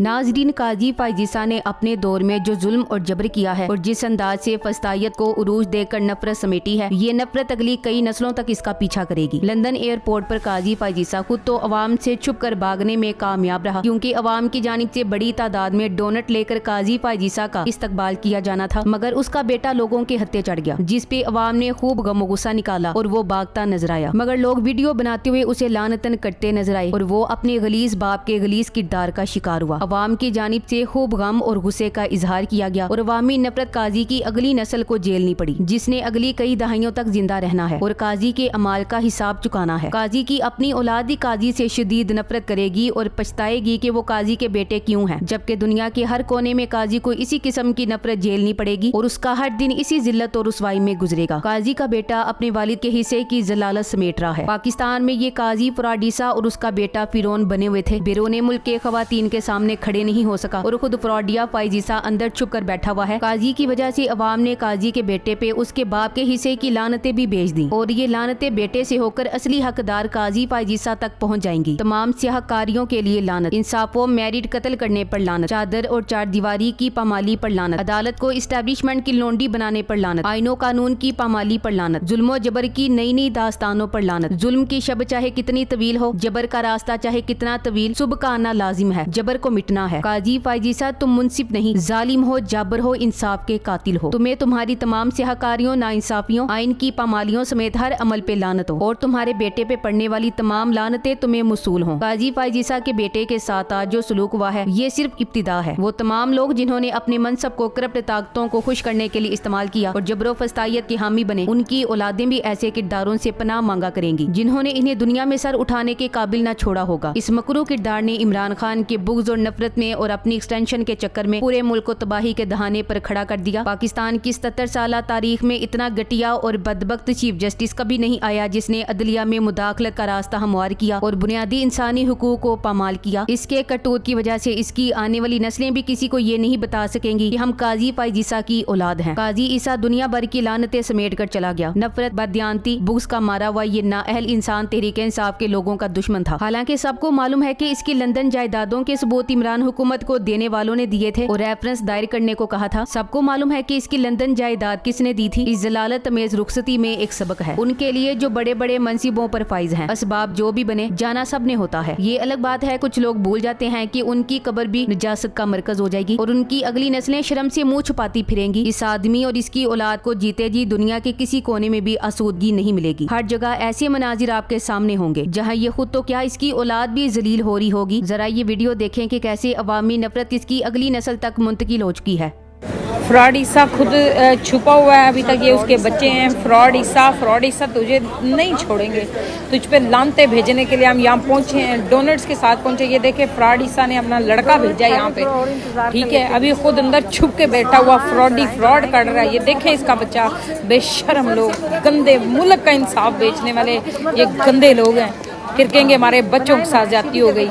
नाज़रीन, काजी फायजीसा ने अपने दौर में जो जुल्म और जबर किया है और जिस अंदाज से फस्तायत को उरूज देकर नफरत समेटी है, ये नफरत अगली कई नस्लों तक इसका पीछा करेगी। लंदन एयरपोर्ट पर काजी फायजीसा खुद तो अवाम से छुप कर भागने में कामयाब रहा, क्योंकि अवाम की जानिब से बड़ी तादाद में डोनट लेकर काजी फायजीसा का इस्तकबाल किया जाना था, मगर उसका बेटा लोगों के हत्थे चढ़ गया, जिस पे अवाम ने खूब गम गुस्सा निकाला और वो भागता नजर आया। मगर लोग वीडियो बनाते हुए उसे लानतन करते नजर आए और वो अपने गलीज बाप के गलीज किरदार का शिकार हुआ। अवाम की जानिब से खूब गम और गुस्से का इजहार किया गया और अवामी नफरत काजी की अगली नस्ल को झेलनी पड़ी, जिसने अगली कई दहाइयों तक जिंदा रहना है और काजी के अमाल का हिसाब चुकाना है। काजी की अपनी औलाद ही काजी से शदीद नफरत करेगी और पछताएगी कि वो काजी के बेटे क्यों हैं, जबकि दुनिया के हर कोने में काजी को इसी किस्म की नफरत झेलनी पड़ेगी और उसका हर दिन इसी जिल्लत और रुसवाई में गुजरेगा। काजी का बेटा अपने वालिद के हिस्से की जलालत समेट रहा है। पाकिस्तान में ये काजी फराडीसा और उसका बेटा फिरौन बने हुए थे। बैरून मुल्क के खवातीन के सामने खड़े नहीं हो सका और खुद फराडिया फायजीसा अंदर छुप कर बैठा हुआ है। काजी की वजह से अवाम ने काजी के बेटे पे उसके बाप के हिस्से की लानतें भी भेज दी और ये लानतें बेटे से होकर असली हकदार काजी फायजीसा तक पहुंच जाएंगी। तमाम सियाहकारियों के लिए लानत, इंसाफो मैरिड कत्ल करने पर लानत, चादर और चार दीवारी की पामाली पर लानत, अदालत को इस्टेब्लिशमेंट की लोंडी बनाने पर लानत, आइनो कानून की पामाली पर लानत, जुल्मो जबर की नई नई दास्तानों पर लानत। जुल्म की शब चाहे कितनी तवील हो, जबर का रास्ता चाहे कितना तवील, सुबह का आना लाजिम है, जबर को मिटना है। काजी फायजीसा, तुम मुंसिफ नहीं, जालिम हो, जाबर हो, इंसाफ के कातिल हो। तुम्हें तुम्हारी तमाम सियाहकारियों, नाइंसाफियों, आइन की पामालियों समेत हर अमल पे लानत हो और तुम्हारे बेटे पे पड़ने वाली तमाम लानतें तुम्हें मसूल हो। काजी फायजीसा के बेटे के साथ आज जो सलूक हुआ है, ये सिर्फ इब्तिदा है। वो तमाम लोग जिन्होंने अपने मनसब को करप्ट ताकतों को खुश करने के लिए इस्तेमाल किया और जबरो फस्तायत के हामी बने, उनकी औलादें भी ऐसे किरदारों से पनाह मांगा करेंगी, जिन्होंने इन्हें दुनिया में सर उठाने के काबिल न छोड़ा होगा। इस मकरू किरदार ने इमरान खान के बुग़्ज़ और नफरत में और अपनी एक्सटेंशन के चक्कर में पूरे मुल्क को तबाही के दहाने पर खड़ा कर दिया। पाकिस्तान की 77 साल तारीख में इतना घटिया और बदबख्त चीफ जस्टिस कभी नहीं आया जिसने अदलिया में मुदाखलत का रास्ता हमवार किया और बुनियादी इंसानी हुकूक को पामाल किया। इसके करतूत की वजह से इसकी आने वाली नस्लें भी किसी को ये नहीं बता सकेंगी कि हम काजी फायजीसा की औलाद हैं। काजी ईसा दुनिया भर की लानतें समेट कर चला गया। नफरत, बददियानती, बुग़्ज़ का मारा हुआ ये नाअहल इंसान तहरीके इंसाफ के लोगों का दुश्मन था। हालांकि सबको मालूम है कि इसकी लंदन जायदादों के सबूत इमरान हुकूमत को देने वालों ने दिए थे और रेफरेंस दायर करने को कहा था। सबको मालूम है कि इसकी लंदन जायदाद किसने दी थी। इस जलालत अमेज रुखसती में एक सबक है उनके लिए जो बड़े बड़े मनसिबों पर फाइज हैं। असबाब जो भी बने, जाना सब ने होता है। ये अलग बात है कुछ लोग भूल जाते हैं कि उनकी कब्र भी निजासत का मरकज हो जाएगी और उनकी अगली नस्लें शर्म से मुंह छुपाती फिरेंगी। इस आदमी और इसकी औलाद को जीते जी दुनिया के किसी कोने में भी आसूदगी नहीं मिलेगी। हर जगह ऐसे मनाजिर आपके सामने होंगे जहाँ ये खुद तो क्या इसकी औलाद भी जलील हो रही होगी। जरा ये वीडियो देखें कि कैसे अवामी नफरत इसकी अगली नस्ल तक मुंतकिल हो चुकी है। फराडीसा खुद छुपा हुआ है, अभी तक ये उसके बच्चे हैं। फराडीसा तुझे नहीं छोड़ेंगे, तुझ पे लानते भेजने के लिए हम यहाँ पहुँचे हैं, डोनट्स के साथ पहुँचे। ये देखे फराडीसा ने अपना लड़का भेजा यहाँ पे, ठीक है। अभी खुद अंदर छुप के बैठा हुआ फ्रॉड कर रहा है। ये देखे इसका बच्चा, बेशर्म लोग, गंदे, मुल्क का इंसाफ बेचने वाले ये गंदे लोग हैं। फिर हमारे बच्चों के साथ ज्यादती हो गई।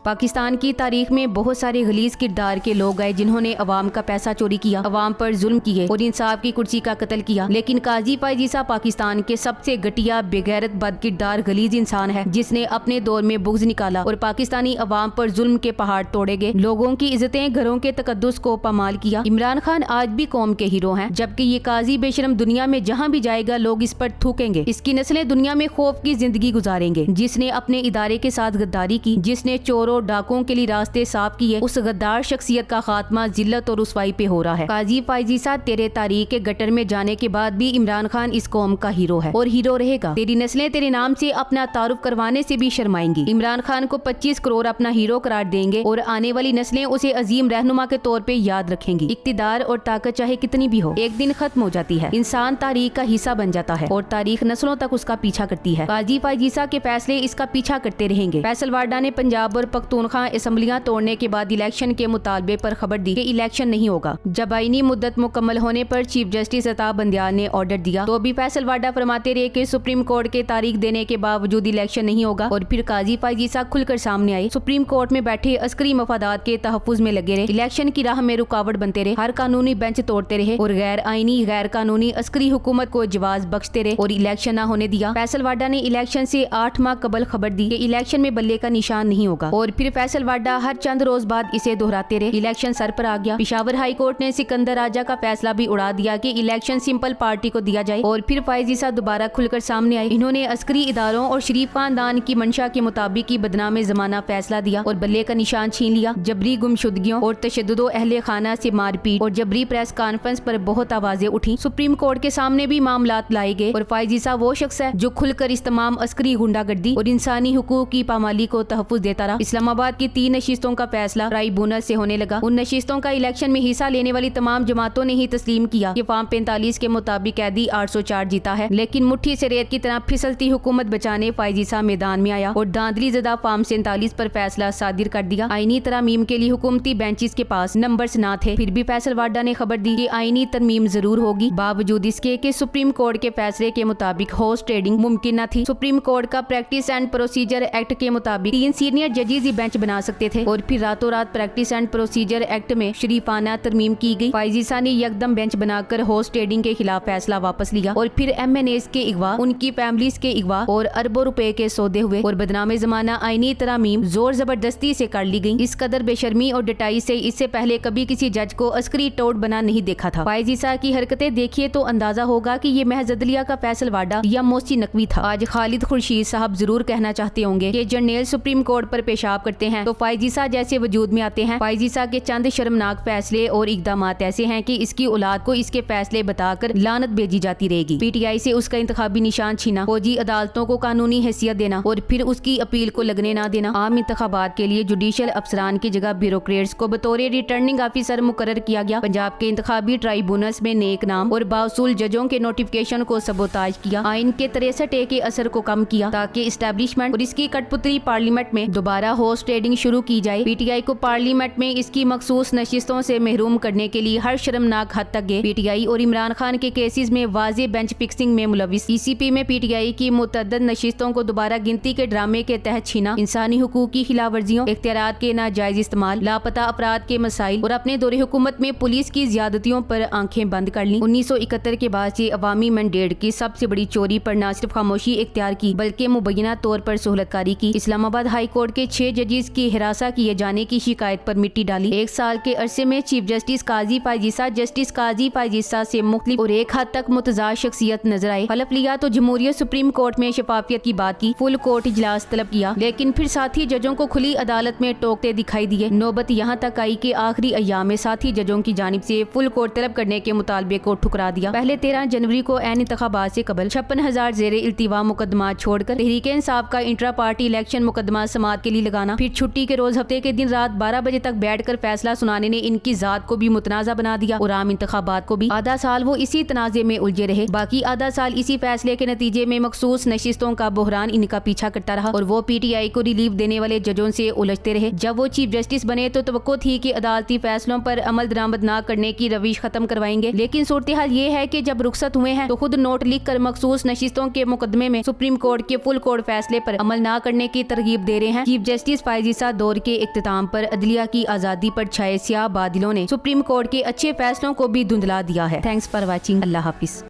पाकिस्तान की तारीख में बहुत सारे गलीज किरदार के लोग आए जिन्होंने अवाम का पैसा चोरी किया, अवाम पर जुल्म किए और इंसाफ की कुर्सी का कत्ल किया। लेकिन काजी फायजीसा पाकिस्तान के सबसे घटिया, बेगैरत, बद किरदार, गलीज इंसान है जिसने अपने दौर में बुग़्ज़ निकाला और पाकिस्तानी अवाम पर जुल्म के पहाड़ तोड़े गए, लोगों की इज्जतें, घरों के तकद्दुस को पामाल किया। इमरान खान आज भी कौम के हीरो हैं, जबकि ये काजी बेशरम दुनिया में जहाँ भी जाएगा लोग इस पर थूकेंगे। इसकी नस्लें दुनिया में खौफ की जिंदगी गुजारेंगे। जिसने अपने इदारे के साथ गद्दारी की, जिसने चोरों डाकुओं के लिए रास्ते साफ किए, उस गद्दार शख्सियत का खात्मा जिल्लत और रुसवाई पे हो रहा है। काजी फायजीसा, तेरे तारीख के गटर में जाने के बाद भी इमरान खान इस कौम का हीरो है और हीरो रहेगा। तेरी नस्लें तेरे नाम से अपना तारुफ करवाने से भी शर्माएंगी। इमरान खान को 25 करोड़ अपना हीरो करार देंगे और आने वाली नस्लें उसे अजीम रहनुमा के तौर पे याद रखेंगी। इक्तिदार और ताकत चाहे कितनी भी हो, एक दिन खत्म हो जाती है। इंसान तारीख का हिस्सा बन जाता है और तारीख नस्लों तक उसका पीछा करती है। काजी फायजीसा के फैसले इसका पीछा करते रहेंगे। फैसल वाडा ने पंजाब और पख्तूनख्वा असम्बलियां तोड़ने के बाद इलेक्शन के मुतालबे पर खबर दी कि इलेक्शन नहीं होगा। जब आईनी मुद्दत मुकम्मल होने पर चीफ जस्टिस अता बंदियाल ने ऑर्डर दिया तो भी फैसल वाडा फरमाते रहे कि सुप्रीम कोर्ट के तारीख देने के बावजूद इलेक्शन नहीं होगा। और फिर काजी फायजीसा खुलकर सामने आए, सुप्रीम कोर्ट में बैठे अस्करी मफादात के तहफ्फुज में लगे रहे, इलेक्शन की राह में रुकावट बनते रहे, हर कानूनी बेंच तोड़ते रहे और गैर आईनी, गैर कानूनी अस्करी हुकूमत को जवाज बख्शते रहे और इलेक्शन न होने दिया। फैसल वाडा ने इलेक्शन से 8 माह कबल खबर दी कि इलेक्शन में बल्ले का निशान नहीं होगा और फिर फैसल वाडा हर चंद रोज बाद इसे दोहराते रहे। इलेक्शन सर पर आ गया। पेशावर हाई कोर्ट ने सिकंदर राजा का फैसला भी उड़ा दिया कि इलेक्शन सिंपल पार्टी को दिया जाए और फिर फाइज ईसा दोबारा खुलकर सामने आई। इन्होंने अस्करी इदारों और शरीफ खानदान की मंशा के मुताबिक ही बदनाम जमाना फैसला दिया और बल्ले का निशान छीन लिया। जबरी गुमशुदगियों और तशद्दुद अहले खाना से मारपीट और जबरी प्रेस कॉन्फ्रेंस पर बहुत आवाजें उठी। सुप्रीम कोर्ट के सामने भी मामलात लाए गए और फाइज ईसा वो शख्स है जो खुलकर इस तमाम अस्करी गुंडागर्दी और इंसानी हुकूक की पामाली को तहफ्फुज देता रहा। इस्लामाबाद की 3 नशिस्तों का फैसला ट्राइब्यूनल से होने लगा। उन नशिस्तों का इलेक्शन में हिस्सा लेने वाली तमाम जमातों ने ही तस्लीम किया कि फॉर्म 45 के मुताबिक कैदी 804 जीता है, लेकिन मुट्ठी से रेत की तरह फिसलती हुकूमत बचाने फाइज ईसा मैदान में आया और धांधली ज़दा फॉर्म 47 पर फैसला सादिर कर दिया। आईनी तरमीम के लिए हुकूमती बेंचेस के पास नंबर्स ना थे, फिर भी फैसल वाडा ने खबर दी कि आईनी तरमीम जरूर होगी, बावजूद इसके कि सुप्रीम कोर्ट के फैसले के मुताबिक हॉर्स ट्रेडिंग मुमकिन न थी। सुप्रीम कोर्ट का प्रैक्टिस एंड प्रोसीजर एक्ट के मुताबिक 3 सीनियर जजेस ही बेंच बना सकते थे और फिर रातों रात प्रैक्टिस एंड प्रोसीजर एक्ट में शरीफाना तरमीम की गई। फाइज ईसा ने यकदम बेंच बनाकर हॉर्स ट्रेडिंग के खिलाफ फैसला वापस लिया और फिर MNAs के इगवा, उनकी फैमिलीज के इगवा और अरबों रुपए के सौदे हुए और बदनामे जमाना आईनी तरमीम जोर जबरदस्ती से कर ली गई। इस कदर बेशर्मी और डटाई से इससे पहले कभी किसी जज को अस्करी टोट बना नहीं देखा था। फाइज ईसा की हरकतें देखिए तो अंदाजा होगा कि ये महज अदलिया का फैसल वाडा या मोसी नकवी था। आज खालिद खुर्शीद साहब जरूर कहना चाहते होंगे कि जर्नल सुप्रीम कोर्ट पर पेशाब करते हैं तो फाइज ईसा जैसे वजूद में आते हैं। फाइज ईसा के चंद शर्मनाक फैसले और इकदामात ऐसे हैं कि इसकी औलाद को इसके फैसले बताकर लानत भेजी जाती रहेगी। PTI से उसका इंतखाबी निशान छीना, फौजी अदालतों को कानूनी हैसियत देना और फिर उसकी अपील को लगने ना देना, आम इंतखाबात के लिए जुडिशियल अफसरान की जगह ब्यूरोक्रेट्स को बतौर रिटर्निंग ऑफिसर मुकर्रर किया गया। पंजाब के इंतखाबी ट्राइब्यूनल्स में नेक नाम और बावसूल जजों के नोटिफिकेशन को सबोताज किया। आइन के 63A के असर को कम किया ताकि इस्टेब्लिशमेंट और इसकी कठपुतली पार्लियामेंट में दोबारा हॉर्स ट्रेडिंग शुरू की जाए। PTI को पार्लियामेंट में इसकी मखसूस नशिस्तों से महरूम करने के लिए हर शर्मनाक हद तक गए। PTI और इमरान खान के केसेस में वाज़े बेंच फिक्सिंग में मुलविस। ECP में PTI की मुतअद्दिद नशिस्तों को दोबारा गिनती के ड्रामे के तहत छीना, इंसानी हुकूक की खिलाफ वर्जियों, इख्तियारात के नाजायज इस्तेमाल, लापता अफराद के मसाइल और अपने दौरे हुकूमत में पुलिस की ज्यादतियों पर आंखें बंद कर ली। 1971 के बाद से अवामी मैंडेट की सबसे बड़ी चोरी पर न सिर्फ खामोशी इख्तियार की बल्कि मुबैना तौर पर सहूलतकारी की। इस्लामाबाद हाई कोर्ट के 6 जजेस की हिरासा किए जाने की शिकायत पर मिट्टी डाली। 1 साल के अरसे में चीफ जस्टिस काजी फाइज ईसा जस्टिस काजी फाइज ईसा से मुख्तलिफ और एक हद तक मुतजाद शख्सियत नजर आए। हलफ लिया तो जमहूरियत सुप्रीम कोर्ट में शफाफियत की बात की, फुल कोर्ट इजलास तलब किया, लेकिन फिर साथी जजों को खुली अदालत में टोकते दिखाई दिए। नौबत यहाँ तक आई कि आखिरी अय्याम में साथी जजों की जानिब से फुल कोर्ट तलब करने के मुतालबे को ठुकरा दिया। पहले 13 जनवरी को ऐन इंतखाबात से कबल 56,000 ज़ेरे इल्तिवा मुकदमा छोड़कर तहरीक इंसाफ का इंट्रा पार्टी इलेक्शन मुकदमा समाअत के लिए लगाना, फिर छुट्टी के रोज हफ्ते के दिन रात 12 बजे तक बैठकर फैसला सुनाने ने इनकी जात को भी मुतनाज़ा बना दिया और आम इंतखाबात को भी। आधा साल वो इसी तनाज़े में उलझे रहे, बाकी आधा साल इसी फैसले के नतीजे में मखसूस नशिस्तों का बहरान इनका पीछा करता रहा और वो PTI को रिलीफ देने वाले जजों से उलझते रहे। जब वो चीफ जस्टिस बने तो तवक्को थी कि अदालती फैसलों पर अमल दरामद न करने की रविश खत्म करवाएंगे, लेकिन सूरत हाल ये है कि जब रुखसत हुए हैं तो खुद नोट लिख कर मखसूस नशिस्तों के मुकदमे में सुप्रीम कोर्ट के फुल कोर्ट फैसले पर अमल न करने की तरगीब दे रहे हैं। चीफ जस्टिस फाइज ईसा दौर के इख्तिताम पर अदलिया की आजादी पर छाए स्याह बादलों ने सुप्रीम कोर्ट के अच्छे फैसलों को भी धुंधला दिया है। Thanks for watching. Allah Hafiz.